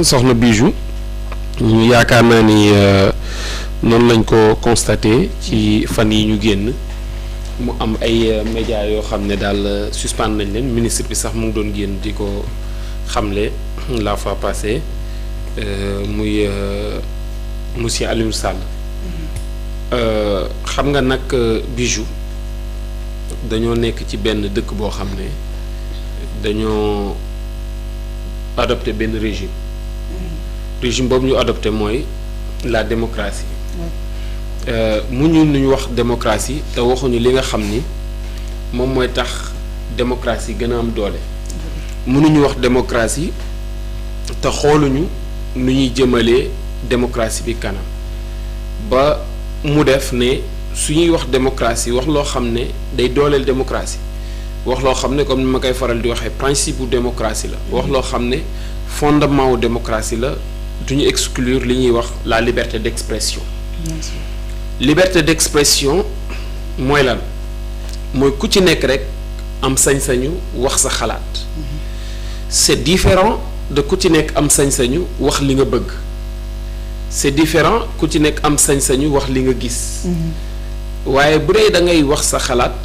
soxna Bijou yaakaar naa ni noonu lañ ko constaté ci fan yi ñu génn mu am ay médias yoo xam ne daal suspendre nañ leen ministre bi sax mu ngi doon génn di ko xamle la fois passée muy monsieur Aliou Sall xam nga nag Bijou dañoo nekk ci benn dëkk boo xam ne dañoo adopté benn régime boobu ñu adopté mooy la démocratie mu ñu wax démocratie te waxuñu li nga xam ni moom mooy tax démocratie gën a am doole mënuñu wax démocratie te xooluñu nu ñuy jëmalee démocratie bi kanam ba mu def ne su ñuy wax démocratie wax loo xam ne day dooleel démocratie wax loo xam ne comme ni ma koy faral di waxee principe bu démocratie la wax loo xam ne fondement wu démocratie la du ñu exclure li ñuy wax la liberté d'expression. Bien sûr. Liberté d'expression mooy lan mooy ku ci nekk rek am sañ-sañu wax sa xalaat c'est différent de ku ci nekk am sañ-sañu wax li nga bëgg c'est différent ku ci nekk am sañ-sañu wax li nga gis waaye bu dee da ngay wax sa xalaat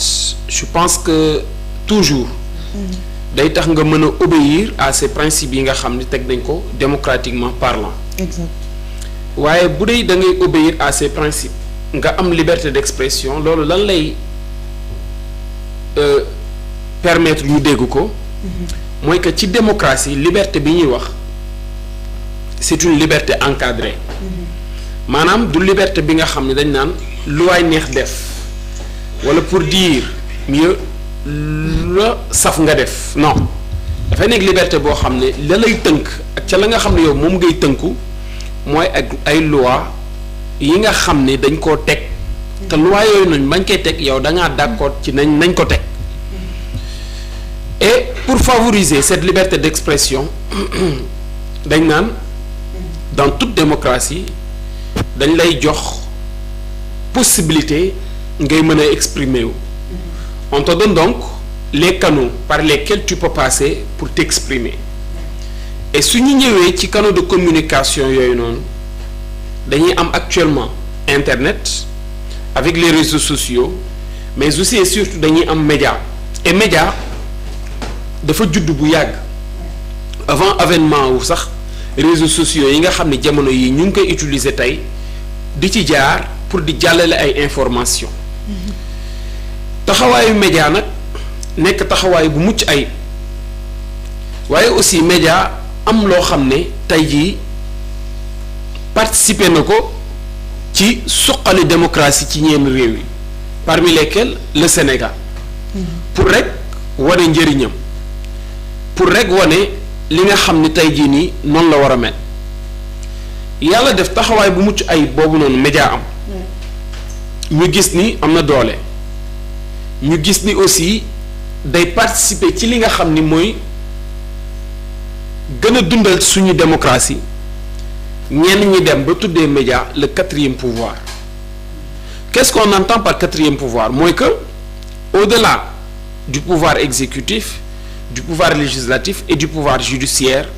je pense que toujours day tax nga mën a obéir à ces principes yi nga xam ne teg nañ ko démocratiquement parlant. Exact. waaye bu dee da ngay obéir à ces principes nga am liberté d'expression loolu lan lay permettre ñu dégg ko mooy que ci démocratie liberté bi ñuy wax c'est une liberté encadrée maanaam du liberté bi nga xam ne dañ naan lu waay neex def wala pour dire mieux la saf nga def non dafay nekk liberté boo xam ne la lay tënk ak ca la nga xam ne yow moom ngay tënku mooy ak ay loi yi nga xam ne dañ koo teg te loi yooyu nañ bañ koy teg yow da ngaa d'accord ci nañ ko teg et pour favoriser cette liberté d'expression dañ naan dans toute démocratie dañ lay jox possibilité ngay mën a exprimer wu on te donne donc les canaux par lesquels tu peux passer pour t'exprimer et su ñu ñëwee ci canaux de communication yooyu noonu dañuy am actuellement internet avec les réseaux sociaux mais aussi et surtout dañuy am média et média dafa judd bu yàgg avant avènement wu sax réseaux sociaux yi nga xam ne jamono yi ñu ngi koy utiliser tey di ci jaar pour di jàllale ay informations taxawaayu média nag nekk taxawaay bu mucc ayib waaye aussi média am loo xam ne tey jii participer na ko ci suqali démocratie ci ñenn réew yi parmi lesquels le Sénégal pour rek wane njëriñam pour rek wane li nga xam ne tey jii nii noonu la war a mel yàlla def taxawaay bu mucc ayib boobu noonu média am ñu gis ni am na doole ñu gis ni aussi day participer ci li nga xam ni mooy gën a dundal suñu démocratie ñenn ñi dem ba tuddee média le quatrième pouvoir qu'est-ce qu'on entend par quatrième pouvoir mooy que au-delà du pouvoir exécutif du pouvoir législatif et du pouvoir judiciaire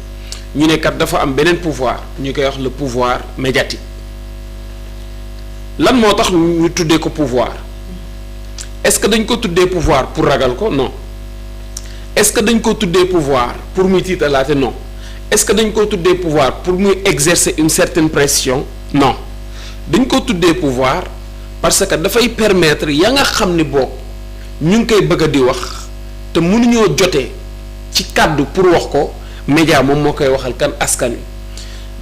ñu ne kat dafa am beneen pouvoir ñu koy wax le pouvoir médiatique lan moo tax ñu tuddee ko pouvoir est-ce que dañ ko tuddee pouvoir pour ragal ko non est-ce que dañ ko tuddee pouvoir pour muy tiitalaate non est-ce que dañ ko tuddee pouvoir pour muy exercer une certaine pression non dañ ko tuddee pouvoir parce que dafay permettre ya nga xam ni boog ñu ngi koy bëgg a di wax te mënuñoo jotee ci kàddu pour wax ko média moom moo koy waxal kan askan wi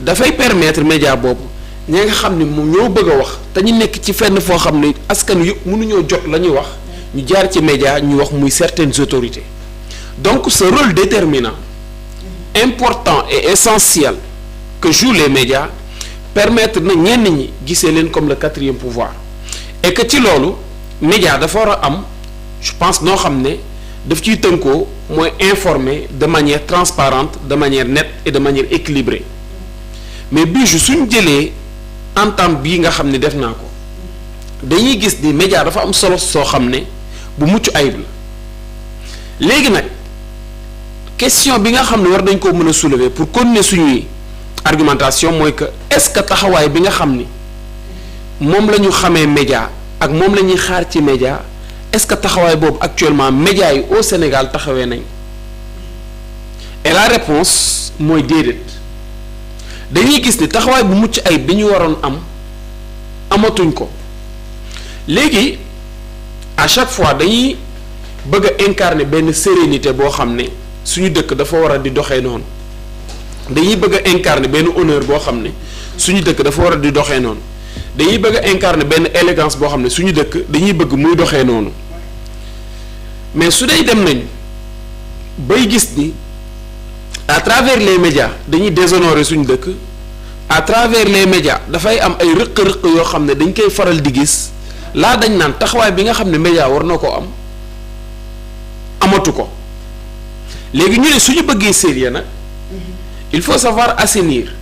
dafay permettre média boobu ñi nga xam ne moom ñoo bëgg a wax te ñu nekk ci fenn foo xam ne askan wi yëpp mënuñoo jot la ñuy wax ñu jaar ci média ñu wax muy certaines autorités donc ce rôle déterminant important et essentiel que jouent les médias permettre na ñenn ñi gisee leen comme le quatrième pouvoir et que ci loolu média dafa war a am je pense noo xam ne daf ciy tënkoo mooy informer de manière transparente de manière nette et de manière équilibrée mais bii suñ jëlee entame bii nga xam ne def naa ko dañuy gis ni média dafa am solo soo xam ne bu mucc ayib la léegi nag question bi nga xam ne war nañ koo mën a soulever pour continuer suñuy argumentation mooy que est-ce que taxawaay bi nga xam ni moom la ñu xamee média ak moom la ñuy xaar ci média est-ce que taxawaay boobu actuellement média yi au Sénégal taxawee nañ et la réponse mooy déedéet dañuy gis ni taxawaay bu mucc ay bi ñu waroon am amatuñ ko léegi à chaque fois dañuy bëgg a incarner benn sérénité boo xam ne suñu dëkk dafa war a di doxee noonu dañuy bëgg a incarner benn honneur boo xam ne suñu dëkk dafa war a di doxee noonu dañuy bëgg a incarner benn élégance boo xam ne suñu dëkk dañuy bëgg muy doxee noonu mais su dee dem nañ bay gis ni à travers les médias dañuy déshonorer suñu dëkk à travers les médias dafay am ay rëq-rëq yoo xam ne dañ koy faral di gis laa dañ naan taxawaay bi nga xam ne média war na ko am amatu ko léegi ñu ne suñu bëggee sérieux nag il faut savoir assainir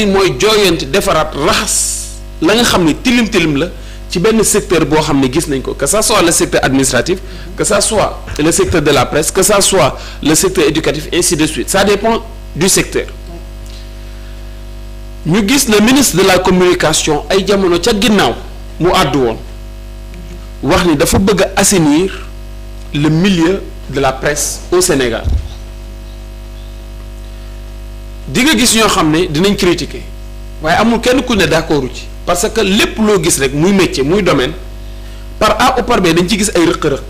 mooy jooyanti defaraat raxas la nga xam ne tilim la ci benn secteur boo xam ne gis nañ ko que ça soit le secteur administratif que ça soit le secteur de la presse que ça soit le secteur éducatif ainsi de suite ça dépend du secteur ñu gis le ministre de la communication ay jamono ca ginnaaw mu àddu woon wax ni dafa bëgg a assainir le milieu de la presse au Sénégal di nga gis ñoo xam ne dinañ critiquer waaye amul kenn ku ne d'accordu ci parce que lépp loo gis rek muy métier muy domaine par A ou par B dañ ci gis ay rëq-rëq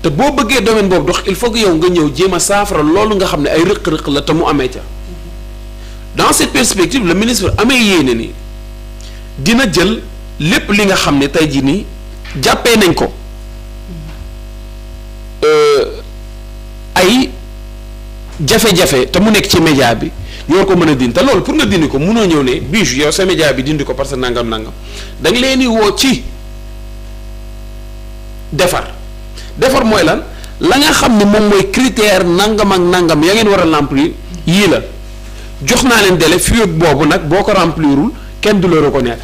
te boo bëggee domaine boobu dox il faut que yow nga ñëw jéem a saafara loolu nga xam ne ay rëq-rëq la te mu amee ca dans cette perspective le ministre amee yéene ni dina jël lépp li nga xam ne tey jii nii jàppee nañ ko ay jafe-jafe te mu nekk ci média bi ñu war ko mën a dindi te loolu pour nga dindi ko mënoo ñëw ne Bijou yow sa média bi dindi ko parce que nangam da nga leen di woo ci defar mooy lan la nga xam ne moom mooy critère nangam ak nangam ya ngeen war a remplir yii la jox naa leen délai fii boobu nag boo ko remplirul kenn du la reconnaître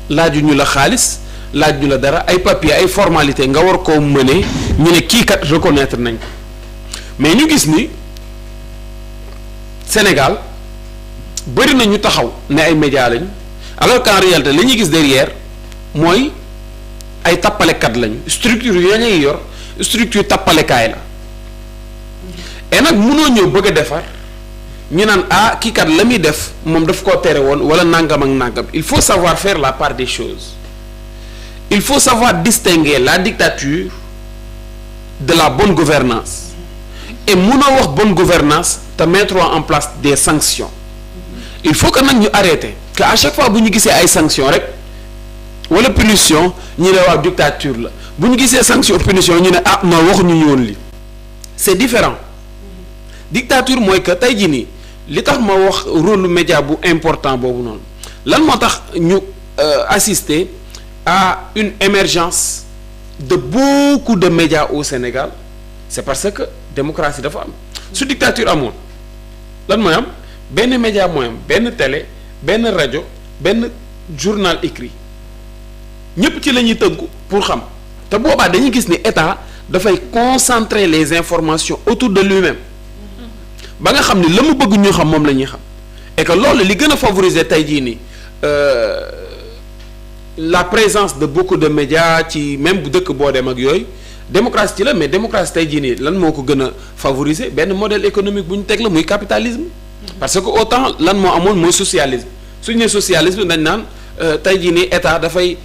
laaju ñu la xaalis laaj ñu la dara ay papier ay formalité nga war koo mëne ñu ne kii kat reconnaître nañ ko mais ñu gis ni Sénégal bëri na ñu taxaw ne ay médias lañ alors qu'en réalité li ñuy gis derrière mooy ay tappalekat lañu structure ya ñuy yor structure tappalekaay la et nag mënoo ñëw bëgg a defar ñu naan kii kat la muy def moom daf koo tere woon wala nangam ak nangam il faut savoir faire la part des choses il faut savoir distinguer la dictature de la bonne gouvernance et mënoo wax bonne gouvernance te mettre en place des sanctions il faut que nag ñu arrêter que à chaque fois bu ñu gisee ay sanctions rek wala punition ñu ne waaw dictature la bu ñu gisee sanction punition ñu ne non waxuñu ñu woon li c'est différent dictature mooy que tey jii nii li tax ma wax rôle média bu important boobu noonu lan moo tax ñu assister à une émergence de beaucoup de médias au Sénégal c'est parce que démocratie dafa am su dictature amoon lan mooy am benn média mooy am benn télé benn rajo benn journal écrit ñépp ci la ñuy tënku pour xam te boobaa dañuy gis ni état dafay concentrer les informations autour de lui-même ba nga xam ni la mu bëgg ñu xam moom la ñuy xam et que loolu li gën a favoriser tey jii nii la présence de beaucoup de médias ci même bu dëkk boo dem ak yooyu démocratie ci la mais démocratie tey jii nii lan moo ko gën a favoriser benn modèle économique bu ñu teg la muy capitalisme parce que autant lan moo amoon mooy socialisme suñu nee socialisme dañ naan tey jii nii état dafay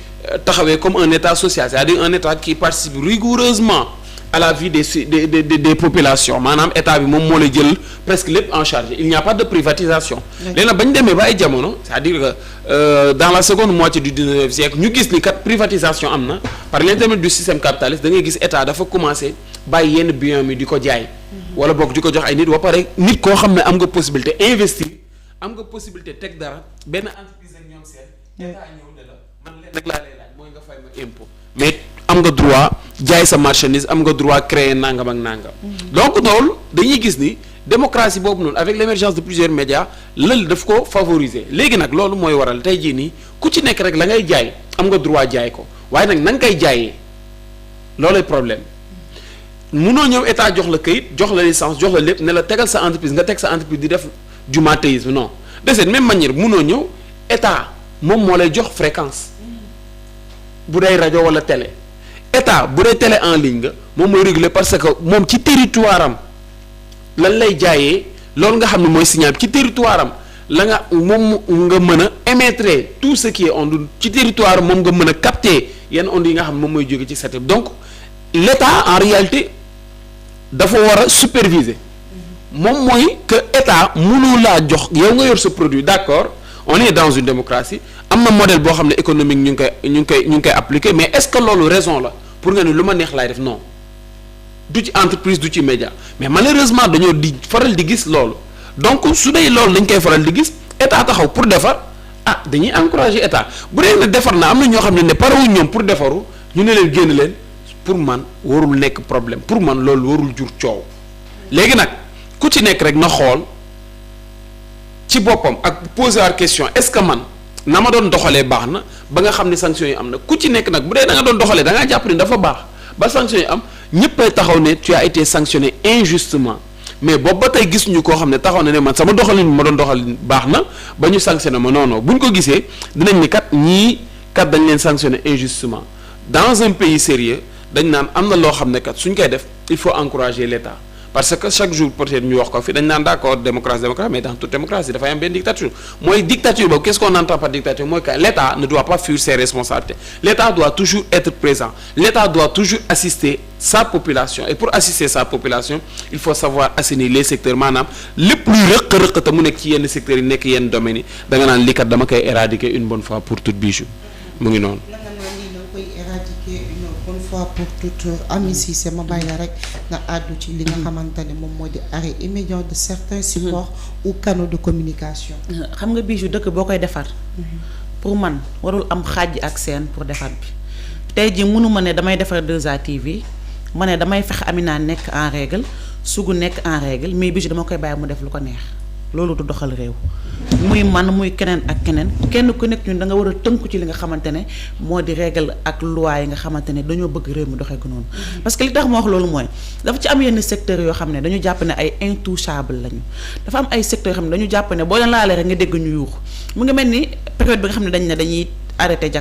taxawee comme un état social c'est-à-dire un état qui participe rigoureusement à la vie des populations maanaam état bi moom moo lay jël presque lépp en charge il n'y a pas de privatisation léegi nag ba ñu demee ba ay jamono c'est-à-dire que dans la seconde moitié du 19e siècle ñu gis ni kat privatisation am na par l'intermédiaire du système capitaliste da ngay gis état dafa commencer bàyyi yenn biens mi di ko jaay wala boog di ko jox ay nit ba pare nit koo xam ne am nga possibilité investir am nga possibilité teg dara benn entreprise ak ñoom seen état ñëw ne la man leen rek laa lay laaj mooy nga fay ma impôt mais am nga droit jaay sa marchandise am nga droit créer nangam ak nangam donc loolu dañuy gis ni démocratie boobu noonu avec l'émergence de plusieurs médias lël daf ko favoriser léegi nag loolu mooy waral tey jii nii ku ci nekk rek la ngay jaay am nga droit jaay ko waaye nag na nga koy jaayee loolay problème munoo ñëw état jox la këyit jox la licence jox la lépp ne la tegal sa entreprise nga teg sa entreprise di def du matéisme non de cette même manière munoo ñëw état moom moo lay jox fréquence bu dee rajo wala télé état bu dee télé en ligne nga moom mooy réguler parce que moom ci territoire am lan lay jaayee loolu nga xam ne mooy signal ci territoire am la nga moom nga mën a émettre tout ce qui est onde ci territoire moom nga mën a capter yenn ondes yi nga xam ne moom mooy jóge ci satellite donc l'état en réalité dafa war a superviser moom mooy que état mënu laa jox yow nga yor sa produit d'accord on est dans une démocratie am na modèle boo xam ne économique ñu ngi koy appliquer mais est-ce que loolu raison la pour nga ne lu ma neex laay def non du ci entreprise du ci média mais malheureusement dañoo di faral di gis loolu donc su dee loolu dañ koy faral di gis état taxaw pour defar dañuy encourager état bu dee ne defar na am na ñoo xam ne parewuñ ñoom pour defaru ñu ne leen génn leen pour man warul nekk problème pour man loolu warul jur coow léegi nag ku ci nekk rek na xool ci boppam ak poser la question est-ce que man na ma doon doxalee baax na ba nga xam ne sanctions yi am na ku ci nekk nag bu dee da nga doon doxalee da ngaa jàpp ni dafa baax ba sanctions yi am ñëppay taxaw ne tu as été sanctionné injustement mais boobu ba tey gis ñu koo xam ne taxaw na ne man sama doxalin ma doon doxalin baax na ba ñu sanctionné ma non non bu ñu ko gisee dinañ ni kat ñii kat dañ leen sanctionné injustement dans un pays sérieux dañ naan am na loo xam ne kat suñ koy def il faut encourager l'État parce que chaque jour peut-être ñu wax ko fi dañ naan d'accord démocratie mais dans toute démocratie dafay am benn dictature mooy dictature boobu qu'est-ce qu'on entend par dictature mooy que l'État ne doit pas fuir ses responsabilités l'État doit toujours être présent l'État doit toujours assister sa population et pour assister sa population il faut savoir assainir les secteurs maanaam lépp luy rëq-rëq te mu nekk ci yenn secteurs yi nekk yenn domaines yi da nga naan lii kat dama koy éradiquer une bonne fois pour toutes Bijou mu ngi noonu. une fois pour toutes Ami Cissé ma bàyyi la rek nga àddu ci li nga xamante ne moom moo di arrêt immédiat de certains supports ou canaux de communication. xam nga Bijou dëkk boo koy defar pour man warul am xaaj ak seen pour defar bi tey jii mënuma ne damay defar 2A TV ma ne damay fex Amina nekk en règle Sougou nekk en règle mais Bijou dama koy bàyyi mu def lu ko neex loolu du doxal réew muy man muy keneen ak keneen kenn ku nekk ñun da nga war a tënku ci li nga xamante ne moo di règle ak loi yi nga xamante ne dañoo bëgg réew mi doxee ko noonu. parce que li tax ma wax loolu mooy dafa ci am yenn secteurs yoo xam ne dañu jàpp ne ay intouchable lañu dafa am ay secteurs yoo xam ne dañu jàpp ne boo leen laalee rek nga dégg ñu yuux mu ngi mel ni période bi nga xam ne dañ ne dañuy arrêté